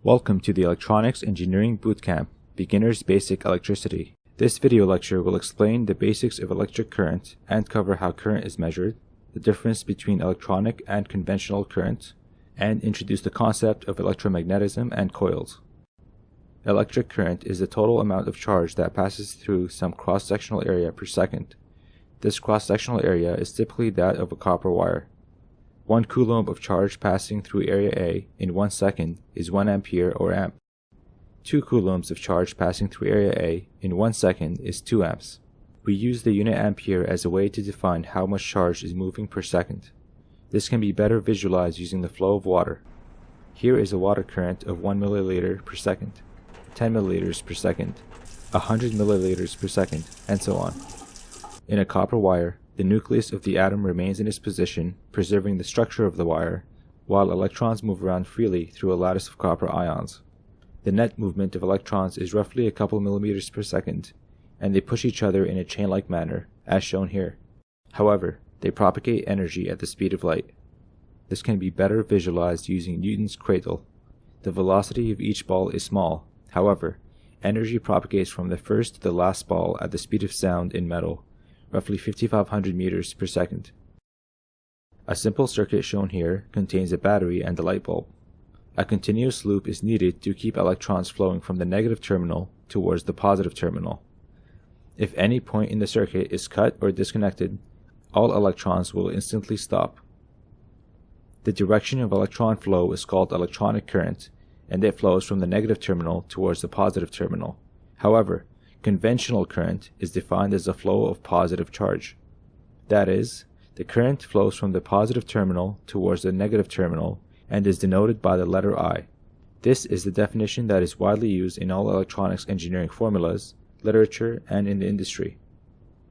Welcome to the Electronics Engineering Bootcamp, Beginner's Basic Electricity. This video lecture will explain the basics of electric current and cover how current is measured, the difference between electronic and conventional current, and introduce the concept of electromagnetism and coils. Electric current is the total amount of charge that passes through some cross-sectional area per second. This cross-sectional area is typically that of a copper wire. 1 coulomb of charge passing through area A in 1 second is 1 ampere or amp. 2 coulombs of charge passing through area A in 1 second is 2 amps. We use the unit ampere as a way to define how much charge is moving per second. This can be better visualized using the flow of water. Here is a water current of 1 milliliter per second, 10 milliliters per second, 100 milliliters per second, and so on. In a copper wire, the nucleus of the atom remains in its position, preserving the structure of the wire, while electrons move around freely through a lattice of copper ions. The net movement of electrons is roughly a couple millimeters per second, and they push each other in a chain-like manner, as shown here. However, they propagate energy at the speed of light. This can be better visualized using Newton's cradle. The velocity of each ball is small. However, energy propagates from the first to the last ball at the speed of sound in metal, roughly 5,500 meters per second. A simple circuit shown here contains a battery and a light bulb. A continuous loop is needed to keep electrons flowing from the negative terminal towards the positive terminal. If any point in the circuit is cut or disconnected, all electrons will instantly stop. The direction of electron flow is called electronic current, and it flows from the negative terminal towards the positive terminal. However, conventional current is defined as a flow of positive charge. That is, the current flows from the positive terminal towards the negative terminal and is denoted by the letter I. This is the definition that is widely used in all electronics engineering formulas, literature, and in the industry.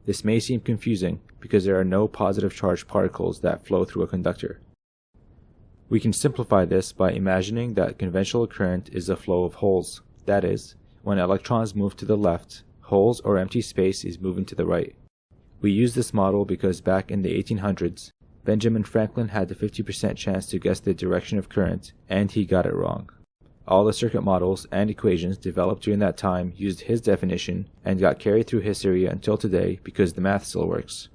This may seem confusing because there are no positive charge particles that flow through a conductor. We can simplify this by imagining that conventional current is a flow of holes. That is, when electrons move to the left, holes or empty space is moving to the right. We use this model because back in the 1800s, Benjamin Franklin had the 50% chance to guess the direction of current, and he got it wrong. All the circuit models and equations developed during that time used his definition and got carried through history until today because the math still works.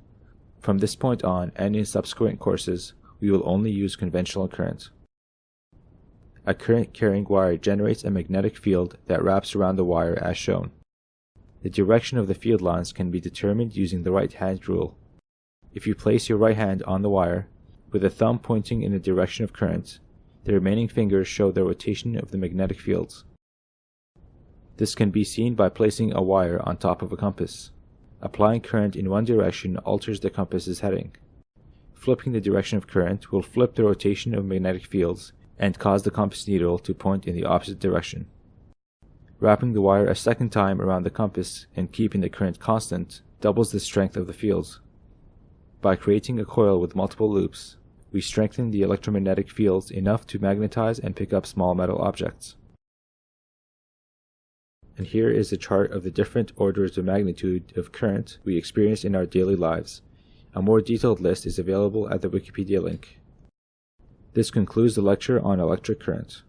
From this point on and in subsequent courses, we will only use conventional current. A current-carrying wire generates a magnetic field that wraps around the wire as shown. The direction of the field lines can be determined using the right-hand rule. If you place your right hand on the wire, with the thumb pointing in the direction of current, the remaining fingers show the rotation of the magnetic fields. This can be seen by placing a wire on top of a compass. Applying current in one direction alters the compass's heading. Flipping the direction of current will flip the rotation of magnetic fields and cause the compass needle to point in the opposite direction. Wrapping the wire a second time around the compass and keeping the current constant doubles the strength of the fields. By creating a coil with multiple loops, we strengthen the electromagnetic fields enough to magnetize and pick up small metal objects. And here is a chart of the different orders of magnitude of current we experience in our daily lives. A more detailed list is available at the Wikipedia link. This concludes the lecture on electric current.